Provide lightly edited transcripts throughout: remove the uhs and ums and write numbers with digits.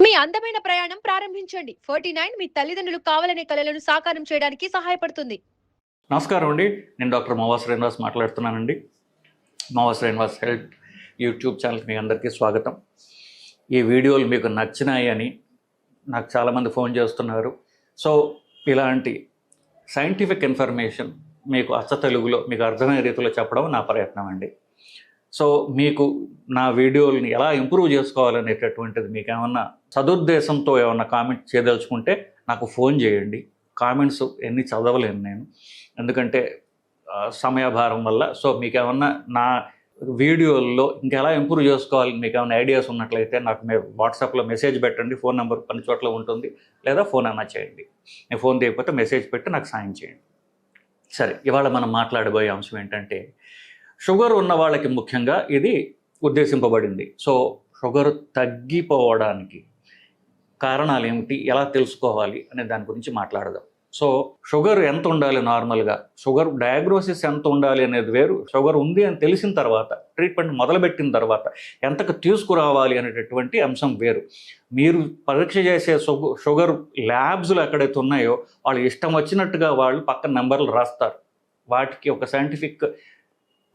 మీ అందమైన ప్రయాణం ప్రారంభించండి. 49 మీ తల్లిదండ్రులు కావాలనే కలలను సాకారం చేయడానికి సహాయపడుతుంది. నమస్కారం అండి. నేను డాక్టర్ మోవా శ్రీనివాస్ మాట్లాడుతున్నానండి. మోవా శ్రీనివాస్ హెల్త్ యూట్యూబ్ ఛానల్కి మీ అందరికీ స్వాగతం. ఈ వీడియోలు మీకు నచ్చినాయి అని నాకు చాలామంది ఫోన్ చేస్తున్నారు. సో ఇలాంటి సైంటిఫిక్ ఇన్ఫర్మేషన్ మీకు అచ్చ తెలుగులో మీకు అర్థమయ్యే రీతిలో చెప్పడం నా ప్రయత్నం అండి. సో మీకు నా వీడియోలని ఎలా ఇంప్రూవ్ చేసుకోవాలనేటటువంటిది మీకు ఏమన్నా సదుద్దేశంతో ఏమన్నా కామెంట్ చేయదలుచుకుంటే నాకు ఫోన్ చేయండి. కామెంట్స్ ఎన్ని చదవలేను నేను, ఎందుకంటే సమయభారం వల్ల. సో మీకు ఏమన్నా నా వీడియోల్లో ఇంకెలా ఇంప్రూవ్ చేసుకోవాలి, మీకు ఏమైనా ఐడియాస్ ఉన్నట్లయితే నాకు మీరు వాట్సాప్లో మెసేజ్ పెట్టండి. ఫోన్ నెంబర్ కొన్ని చోట్ల ఉంటుంది, లేదా ఫోన్ అన్నా చేయండి. నేను ఫోన్ తీయకపోతే మెసేజ్ పెట్టి నాకు సాయం చేయండి. సరే, ఇవాళ మనం మాట్లాడబోయే అంశం ఏంటంటే, షుగర్ ఉన్న వాళ్ళకి ముఖ్యంగా ఇది ఉద్దేశింపబడింది. సో షుగర్ తగ్గిపోవడానికి కారణాలు ఏమిటి, ఎలా తెలుసుకోవాలి అనే దాని గురించి మాట్లాడదాం. సో షుగర్ ఎంత ఉండాలి, నార్మల్గా షుగర్ డయాగ్నోసిస్ ఎంత ఉండాలి అనేది వేరు. షుగర్ ఉంది అని తెలిసిన తర్వాత, ట్రీట్మెంట్ మొదలుపెట్టిన తర్వాత ఎంతకు తీసుకురావాలి అనేటటువంటి అంశం వేరు. మీరు పరీక్ష చేసే షుగర్ ల్యాబ్స్లో ఎక్కడైతే ఉన్నాయో వాళ్ళు ఇష్టం వచ్చినట్టుగా వాళ్ళు పక్కన నెంబర్లు రాస్తారు. వాటికి ఒక సైంటిఫిక్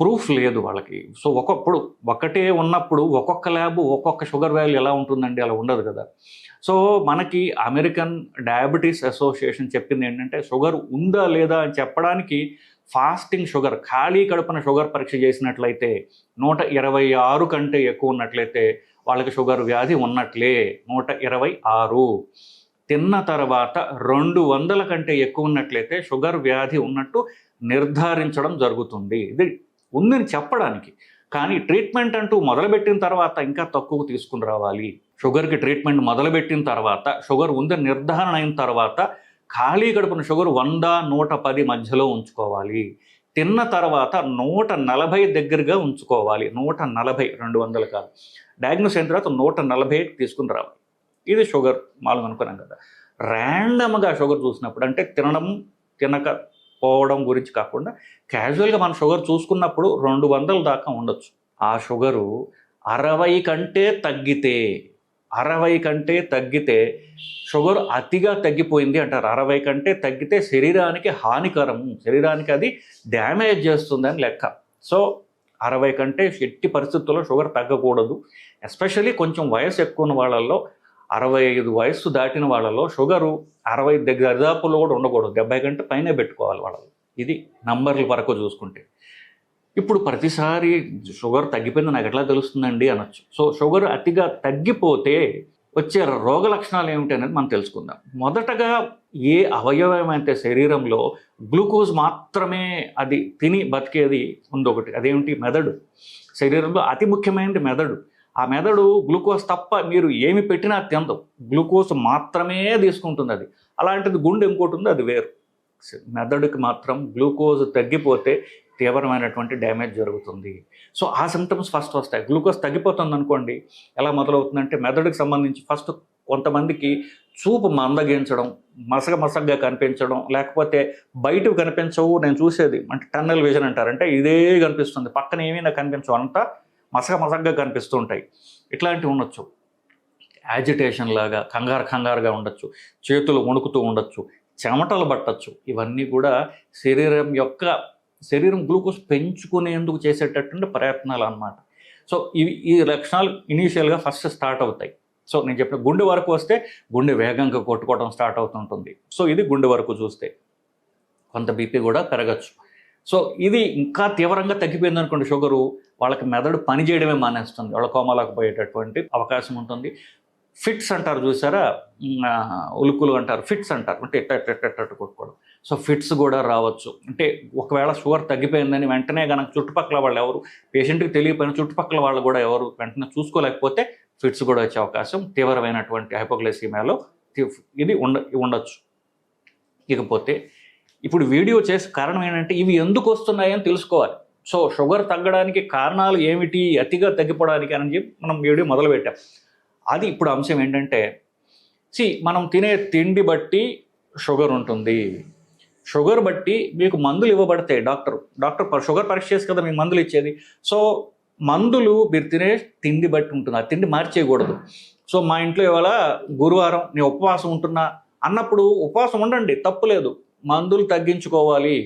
ప్రూఫ్ లేదు వాళ్ళకి. సో ఒకప్పుడు ఒకటే ఉన్నప్పుడు ఒక్కొక్క ల్యాబ్ ఒక్కొక్క షుగర్ వాల్యూ ఎలా ఉంటుందండి, అలా ఉండదు కదా. సో మనకి అమెరికన్ డయాబెటీస్ అసోసియేషన్ చెప్పింది ఏంటంటే, షుగర్ ఉందా లేదా అని చెప్పడానికి ఫాస్టింగ్ షుగర్, ఖాళీ కడుపున షుగర్ పరీక్ష చేసినట్లయితే 126 కంటే ఎక్కువ ఉన్నట్లయితే వాళ్ళకి షుగర్ వ్యాధి ఉన్నట్లే. 126 తిన్న తర్వాత 200 కంటే ఎక్కువ ఉన్నట్లయితే షుగర్ వ్యాధి ఉన్నట్టు నిర్ధారించడం జరుగుతుంది. ఇది ఉందని చెప్పడానికి. కానీ ట్రీట్మెంట్ అంటూ మొదలుపెట్టిన తర్వాత ఇంకా తక్కువ తీసుకుని రావాలి. షుగర్కి ట్రీట్మెంట్ మొదలుపెట్టిన తర్వాత, షుగర్ ఉందని నిర్ధారణ అయిన తర్వాత ఖాళీ కడుపున షుగర్ 100, 110 మధ్యలో ఉంచుకోవాలి. తిన్న తర్వాత 140 దగ్గరగా ఉంచుకోవాలి. 140, 200 కాదు. డయాగ్నోస్ అయిన తర్వాత 140 తీసుకుని రావాలి. ఇది షుగర్ మామూలుగా అనుకున్నాం కదా. ర్యాండమ్గా షుగర్ చూసినప్పుడు, అంటే తినడం తినక పోవడం గురించి కాకుండా క్యాజువల్గా మనం షుగర్ చూసుకున్నప్పుడు 200 దాకా ఉండొచ్చు. ఆ షుగరు 60 కంటే తగ్గితే షుగర్ అతిగా తగ్గిపోయింది అంటారు. 60 కంటే తగ్గితే శరీరానికి హానికరము, శరీరానికి అది డ్యామేజ్ చేస్తుందని లెక్క. సో 60 కంటే ఎట్టి పరిస్థితుల్లో షుగర్ తగ్గకూడదు. ఎస్పెషల్లీ కొంచెం వయసు ఎక్కువ ఉన్న వాళ్ళల్లో, 65 వయస్సు దాటిన వాళ్ళలో షుగరు 60 దగ్గర దరిదాపుల్లో కూడా ఉండకూడదు. 70 కంటే పైనే పెట్టుకోవాలి వాళ్ళు. ఇది నంబర్ల వరకు చూసుకుంటే. ఇప్పుడు ప్రతిసారి షుగర్ తగ్గిపోయింది నాకు ఎట్లా తెలుస్తుందండి అనొచ్చు. సో షుగర్ అతిగా తగ్గిపోతే వచ్చే రోగ లక్షణాలు ఏమిటి అనేది మనం తెలుసుకుందాం. మొదటగా ఏ అవయవం అయితే శరీరంలో గ్లూకోజ్ మాత్రమే అది తిని బతికేది ఉందొకటి, అదేమిటి? మెదడు. శరీరంలో అతి ముఖ్యమైనది మెదడు. ఆ మెదడు గ్లూకోజ్ తప్ప మీరు ఏమి పెట్టినా తినదు, గ్లూకోజ్ మాత్రమే తీసుకుంటుంది అది. అలాంటిది గుండె ఇంకోటి ఉంది, అది వేరు. మెదడుకి మాత్రం గ్లూకోజ్ తగ్గిపోతే తీవ్రమైనటువంటి డ్యామేజ్ జరుగుతుంది. సో ఆ సిమ్టమ్స్ ఫస్ట్ వస్తాయి. గ్లూకోజ్ తగ్గిపోతుంది అనుకోండి, ఎలా మొదలవుతుందంటే మెదడుకి సంబంధించి ఫస్ట్ కొంతమందికి చూపు మందగించడం, మసగగా కనిపించడం, లేకపోతే బయటకు కనిపించవు. నేను చూసేది అంటే టన్నల్ విజన్ అంటారు, అంటే ఇదే కనిపిస్తుంది, పక్కన ఏమీ నాకు కనిపించవు, అంతా మసగగా కనిపిస్తూ ఉంటాయి. ఇట్లాంటివి ఉండొచ్చు. యాజిటేషన్ లాగా కంగారుగా ఉండొచ్చు, చేతులు వణుకుతూ ఉండొచ్చు, చెమటలు పట్టచ్చు. ఇవన్నీ కూడా శరీరం గ్లూకోజ్ పెంచుకునేందుకు చేసేటటువంటి ప్రయత్నాలు అన్నమాట. సో ఈ లక్షణాలు ఇనీషియల్గా ఫస్ట్ స్టార్ట్ అవుతాయి. సో నేను చెప్పిన గుండె వరకు వస్తే గుండె వేగంగా కొట్టుకోవడం స్టార్ట్ అవుతుంటుంది. సో ఇది గుండె వరకు చూస్తే కొంత బీపీ కూడా పెరగచ్చు. సో ఇది ఇంకా తీవ్రంగా తగ్గిపోయింది అనుకోండి షుగరు, వాళ్ళకి మెదడు పని చేయడమే మానేస్తుంది, వాళ్ళ కోమాలకు పోయేటటువంటి అవకాశం ఉంటుంది. ఫిట్స్ అంటారు చూసారా, ఉలుకులు అంటారు, ఫిట్స్ అంటారు, అంటే ఎట్ట కొట్టుకోవడం. సో ఫిట్స్ కూడా రావచ్చు. అంటే ఒకవేళ షుగర్ తగ్గిపోయిందని వెంటనే కనుక చుట్టుపక్కల వాళ్ళు ఎవరు, పేషెంట్కి తెలియపోయిన చుట్టుపక్కల వాళ్ళు కూడా ఎవరు వెంటనే చూసుకోలేకపోతే ఫిట్స్ కూడా వచ్చే అవకాశం తీవ్రమైనటువంటి హైపోగ్లైసీమియాలో ఇది ఉండొచ్చు. ఇకపోతే ఇప్పుడు వీడియో చేసే కారణం ఏంటంటే, ఇవి ఎందుకు వస్తున్నాయని తెలుసుకోవాలి. సో షుగర్ తగ్గడానికి కారణాలు ఏమిటి, అతిగా తగ్గిపోవడానికి అని చెప్పి మనం వీడియో మొదలుపెట్టాం. అది ఇప్పుడు అంశం ఏంటంటే, మనం తినే తిండి బట్టి షుగర్ ఉంటుంది. షుగర్ బట్టి మీకు మందులు ఇవ్వబడతాయి. డాక్టర్ షుగర్ పరీక్ష చేసి కదా మీకు మందులు ఇచ్చేది. సో మందులు మీరు తినే తిండి బట్టి ఉంటుంది, ఆ తిండి మార్చేయకూడదు. సో మా ఇంట్లో ఇవాళ గురువారం నేను ఉపవాసం ఉంటున్నా అన్నప్పుడు ఉపవాసం ఉండండి, తప్పులేదు. మందులు తగ్గించుకోవాలి.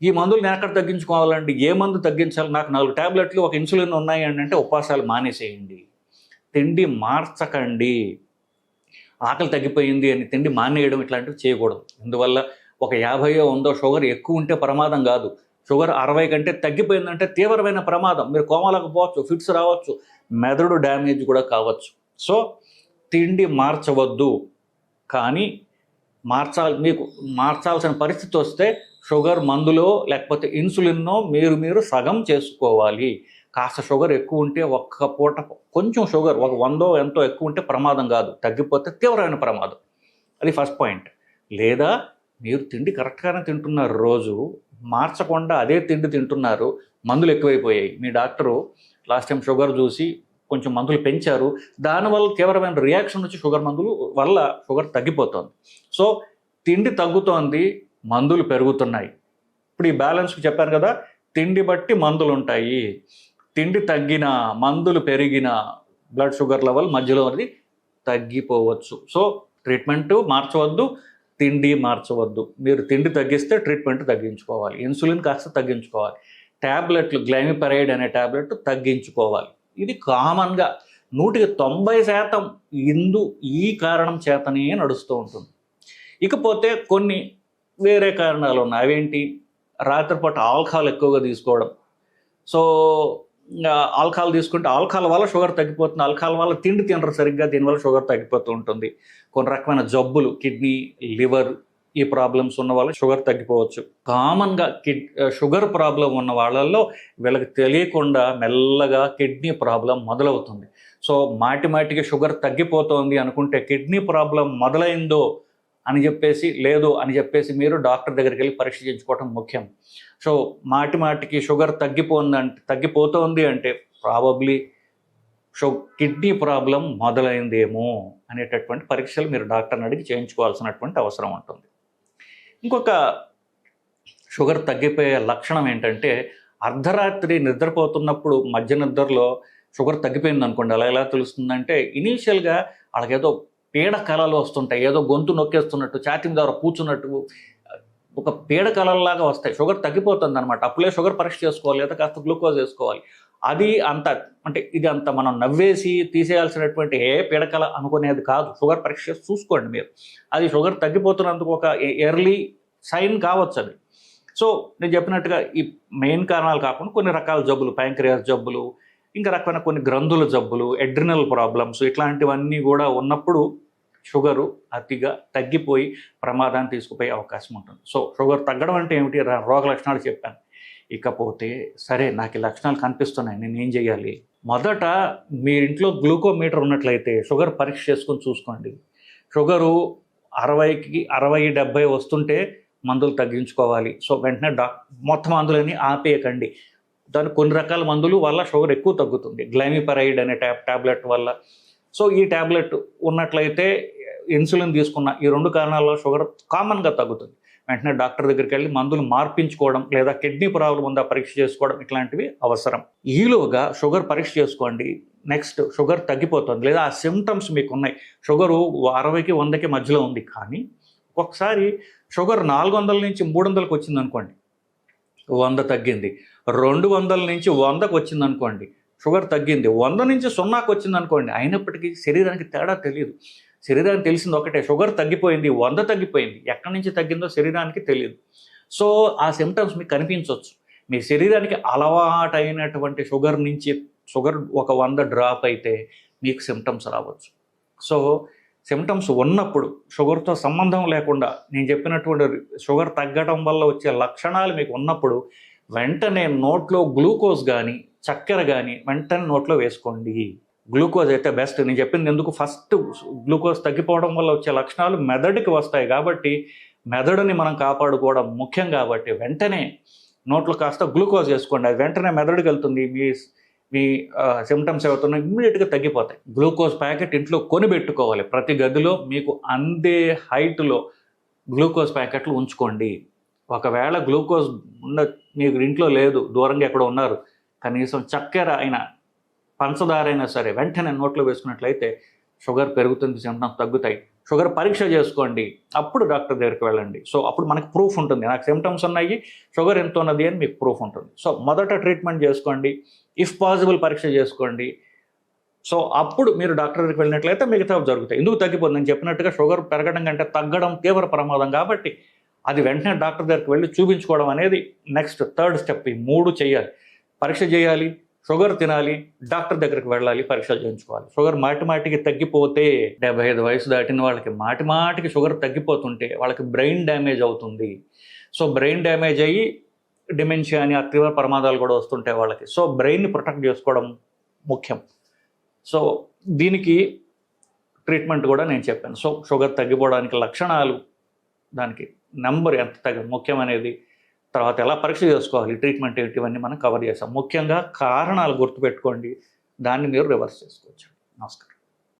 ఈ మందులు నేను ఎక్కడ తగ్గించుకోవాలండి, ఏ మందు తగ్గించాలి, నాకు 4 ట్యాబ్లెట్లు ఒక ఇన్సులిన్ ఉన్నాయి అంటే ఉపవాసాలు మానేసేయండి. తిండి మార్చకండి. ఆకలి తగ్గిపోయింది అని తిండి మానేయడం ఇట్లాంటివి చేయకూడదు. ఇందువల్ల ఒక 50 100 షుగర్ ఎక్కువ ఉంటే ప్రమాదం కాదు. షుగర్ 60 కంటే తగ్గిపోయిందంటే తీవ్రమైన ప్రమాదం. మీరు కోమాలకు పోవచ్చు, ఫిట్స్ రావచ్చు, మెదడు డ్యామేజ్ కూడా కావచ్చు. సో తిండి మార్చవద్దు. కానీ మీకు మార్చాల్సిన పరిస్థితి వస్తే షుగర్ మందులో లేకపోతే ఇన్సులిన్నో మీరు సగం చేసుకోవాలి. కాస్త షుగర్ ఎక్కువ ఉంటే ఒక్క పూట కొంచెం షుగర్ ఒక 100 ఎంతో ఎక్కువ ఉంటే ప్రమాదం కాదు, తగ్గిపోతే తీవ్రమైన ప్రమాదం. అది ఫస్ట్ పాయింట్. లేదా మీరు తిండి కరెక్ట్గానే తింటున్నారు, రోజు మార్చకుండా అదే తిండి తింటున్నారు, మందులు ఎక్కువైపోయాయి. మీ డాక్టరు లాస్ట్ టైం షుగర్ చూసి కొంచెం మందులు పెంచారు, దానివల్ల తీవ్రమైన రియాక్షన్ వచ్చి షుగర్ మందులు వల్ల షుగర్ తగ్గిపోతుంది. సో తిండి తగ్గుతోంది, మందులు పెరుగుతున్నాయి. ఇప్పుడు ఈ బ్యాలెన్స్కి చెప్పాను కదా, తిండి బట్టి మందులు ఉంటాయి. తిండి తగ్గినా మందులు పెరిగినా బ్లడ్ షుగర్ లెవెల్ మధ్యలో అది తగ్గిపోవచ్చు. సో ట్రీట్మెంట్ మార్చవద్దు, తిండి మార్చవద్దు. మీరు తిండి తగ్గిస్తే ట్రీట్మెంట్ తగ్గించుకోవాలి, ఇన్సులిన్ కాస్త తగ్గించుకోవాలి, ట్యాబ్లెట్లు గ్లైమిపరైడ్ అనే ట్యాబ్లెట్ తగ్గించుకోవాలి. ఇది కామన్గా 90% ఈ కారణం చేతనే నడుస్తూ ఉంటుంది. ఇకపోతే కొన్ని వేరే కారణాలు ఉన్నాయి. అవేంటి? రాత్రిపూట ఆల్కహాల్ ఎక్కువగా తీసుకోవడం. సో ఆల్కహాల్ తీసుకుంటే ఆల్కహాల్ వల్ల షుగర్ తగ్గిపోతుంది, ఆల్కహాల్ వల్ల తిండి తినరు సరిగ్గా, దీనివల్ల షుగర్ తగ్గిపోతూ ఉంటుంది. కొన్ని రకమైన జబ్బులు, కిడ్నీ, లివర్, ఈ ప్రాబ్లమ్స్ ఉన్న వాళ్ళు షుగర్ తగ్గిపోవచ్చు. కామన్గా షుగర్ ప్రాబ్లం ఉన్న వాళ్ళల్లో వీళ్ళకి తెలియకుండా మెల్లగా కిడ్నీ ప్రాబ్లం మొదలవుతుంది. సో మాటికి షుగర్ తగ్గిపోతుంది అనుకుంటే కిడ్నీ ప్రాబ్లం మొదలైందో అని చెప్పేసి, లేదు అని చెప్పేసి మీరు డాక్టర్ దగ్గరికి వెళ్ళి పరీక్ష చేయించుకోవడం ముఖ్యం. సో మాటికి షుగర్ తగ్గిపోతుంది అంటే ప్రాబబ్లీ కిడ్నీ ప్రాబ్లం మొదలైందేమో అనేటటువంటి పరీక్షలు మీరు డాక్టర్ని అడిగి చేయించుకోవాల్సినటువంటి అవసరం ఉంటుంది. ఇంకొక షుగర్ తగ్గిపోయే లక్షణం ఏంటంటే, అర్ధరాత్రి నిద్రపోతున్నప్పుడు మధ్య నిద్రలో షుగర్ తగ్గిపోయింది అనుకోండి, అలా ఎలా తెలుస్తుందంటే ఇనీషియల్గా వాళ్ళకేదో పీడ కళలు వస్తుంటాయి, ఏదో గొంతు నొక్కేస్తున్నట్టు, ఛాతీ ద్వారా కూర్చున్నట్టు ఒక పీడ కళల్లాగా వస్తాయి. షుగర్ తగ్గిపోతుంది అనమాట. అప్పుడే షుగర్ పరీక్ష చేసుకోవాలి, లేదా కాస్త గ్లూకోజ్ వేసుకోవాలి. అది అంత ఇది అంత మనం నవ్వేసి తీసేయాల్సినటువంటి పీడకల అనుకునేది కాదు. షుగర్ పరీక్ష చేసి చూసుకోండి మీరు. అది షుగర్ తగ్గిపోతున్నందుకు ఒక ఎర్లీ సైన్ కావచ్చు అది. సో నేను చెప్పినట్టుగా ఈ మెయిన్ కారణాలు కాకుండా కొన్ని రకాల జబ్బులు, ప్యాంక్రియాస్ జబ్బులు, ఇంకా రకమైన కొన్ని గ్రంథుల జబ్బులు, ఎడ్రినల్ ప్రాబ్లమ్స్, ఇట్లాంటివన్నీ కూడా ఉన్నప్పుడు షుగరు అతిగా తగ్గిపోయి ప్రమాదాన్ని తీసుకుపోయే అవకాశం ఉంటుంది. సో షుగర్ తగ్గడం అంటే ఏమిటి? రోగ లక్షణాలు చెప్పాను. ఇకపోతే సరే నాకు ఈ లక్షణాలు కనిపిస్తున్నాయి, నేను ఏం చేయాలి? మొదట మీ ఇంట్లో గ్లూకోమీటర్ ఉన్నట్లయితే షుగర్ పరీక్ష చేసుకొని చూసుకోండి. షుగరు 60కి 60, 70 వస్తుంటే మందులు తగ్గించుకోవాలి. సో వెంటనే మొత్తం మందులని ఆపేయకండి. దానికి కొన్ని రకాల మందులు వల్ల షుగర్ ఎక్కువ తగ్గుతుంది. గ్లైమిపరైడ్ అనే ట్యాబ్లెట్ వల్ల. సో ఈ ట్యాబ్లెట్ ఉన్నట్లయితే ఇన్సులిన్ తీసుకున్న ఈ 2 కారణాల్లో షుగర్ కామన్గా తగ్గుతుంది. వెంటనే డాక్టర్ దగ్గరికి వెళ్ళి మందులు మార్పించుకోవడం, లేదా కిడ్నీ ప్రాబ్లం ఉందా పరీక్ష చేసుకోవడం, ఇట్లాంటివి అవసరం. ఈలోగా షుగర్ పరీక్ష చేసుకోండి. నెక్స్ట్ షుగర్ తగ్గిపోతుంది, లేదా ఆ సిమ్టమ్స్ మీకు ఉన్నాయి. షుగరు 60కి 100కి మధ్యలో ఉంది, కానీ ఒకసారి షుగర్ 400 నుంచి 300కి వచ్చింది అనుకోండి, 100 తగ్గింది. 200 నుంచి 100కి వచ్చింది అనుకోండి, షుగర్ తగ్గింది. 100 నుంచి 0కి వచ్చింది అనుకోండి, అయినప్పటికీ శరీరానికి తేడా తెలియదు. శరీరానికి తెలిసింది ఒకటే, షుగర్ తగ్గిపోయింది, 100 తగ్గిపోయింది. ఎక్కడి నుంచి తగ్గిందో శరీరానికి తెలియదు. సో ఆ సిమ్టమ్స్ మీకు కనిపించవచ్చు. మీ శరీరానికి అలవాటైనటువంటి షుగర్ నుంచి షుగర్ ఒక 100 డ్రాప్ అయితే మీకు సిమ్టమ్స్ రావచ్చు. సో సిమ్టమ్స్ ఉన్నప్పుడు షుగర్తో సంబంధం లేకుండా నేను చెప్పినటువంటి షుగర్ తగ్గడం వల్ల వచ్చే లక్షణాలు మీకు ఉన్నప్పుడు వెంటనే నోట్లో గ్లూకోజ్ కానీ చక్కెర కానీ వెంటనే నోట్లో వేసుకోండి. గ్లూకోజ్ అయితే బెస్ట్. నేను చెప్పింది ఎందుకు, ఫస్ట్ గ్లూకోజ్ తగ్గిపోవడం వల్ల వచ్చే లక్షణాలు మెదడుకి వస్తాయి కాబట్టి మెదడుని మనం కాపాడుకోవడం ముఖ్యం. కాబట్టి వెంటనే నోట్లో కాస్త గ్లూకోజ్ వేసుకోండి, అది వెంటనే మెదడుకి వెళ్తుంది. మీ సిమ్టమ్స్ ఏవవుతున్నాయి ఇమ్మీడియట్గా తగ్గిపోతాయి. గ్లూకోజ్ ప్యాకెట్ ఇంట్లో కొనిపెట్టుకోవాలి. ప్రతి గదిలో మీకు అందే హైట్లో గ్లూకోజ్ ప్యాకెట్లు ఉంచుకోండి. ఒకవేళ గ్లూకోజ్ మీకు ఇంట్లో లేదు, దూరంగా ఎక్కడ ఉన్నారు, కనీసం చక్కెర అయినా పంచదార అయినా సరే వెంటనే నోట్లో వేసుకున్నట్లయితే షుగర్ పెరుగుతుంది, సిమ్టమ్స్ తగ్గుతాయి, షుగర్ పరీక్ష చేసుకోండి, అప్పుడు డాక్టర్ దగ్గరికి వెళ్ళండి. సో అప్పుడు మనకు ప్రూఫ్ ఉంటుంది, నాకు సిమ్టమ్స్ ఉన్నాయి, షుగర్ ఎంత ఉన్నది అని మీకు ప్రూఫ్ ఉంటుంది. సో మొదట ట్రీట్మెంట్ చేసుకోండి, ఇఫ్ పాసిబుల్ పరీక్ష చేసుకోండి. సో అప్పుడు మీరు డాక్టర్ దగ్గరికి వెళ్ళినట్లయితే మిగతా జరుగుతాయి. ఎందుకు తగ్గిపోతుంది? నేను చెప్పినట్టుగా షుగర్ పెరగడం కంటే తగ్గడం తీవ్ర ప్రమాదం, కాబట్టి అది వెంటనే డాక్టర్ దగ్గరికి వెళ్ళి చూపించుకోవడం అనేది నెక్స్ట్ థర్డ్ స్టెప్. ఈ 3 చేయాలి: పరీక్ష చేయాలి, షుగర్ తినాలి, డాక్టర్ దగ్గరికి వెళ్ళాలి, పరీక్షలు చేయించుకోవాలి. షుగర్ మాటిమాటికి తగ్గిపోతే 75 వయసు దాటిన వాళ్ళకి మాటిమాటికి షుగర్ తగ్గిపోతుంటే వాళ్ళకి బ్రెయిన్ డ్యామేజ్ అవుతుంది. సో బ్రెయిన్ డ్యామేజ్ అయ్యి డిమెన్షియా అని ఆ తీవ్ర ప్రమాదాలు కూడా వస్తుంటాయి వాళ్ళకి. సో బ్రెయిన్ని ప్రొటెక్ట్ చేసుకోవడం ముఖ్యం. సో దీనికి ట్రీట్మెంట్ కూడా నేను చెప్పాను. సో షుగర్ తగ్గిపోవడానికి లక్షణాలు, దానికి నెంబర్ ఎంత ముఖ్యమనేది, తర్వాత ఎలా పరీక్ష చేసుకోవాలి, ట్రీట్మెంట్ ఏంటి, ఇవన్నీ మనం కవర్ చేసాం. ముఖ్యంగా కారణాలు గుర్తుపెట్టుకోండి, దాన్ని మీరు రివర్స్ చేసుకోవచ్చు. నమస్కారం.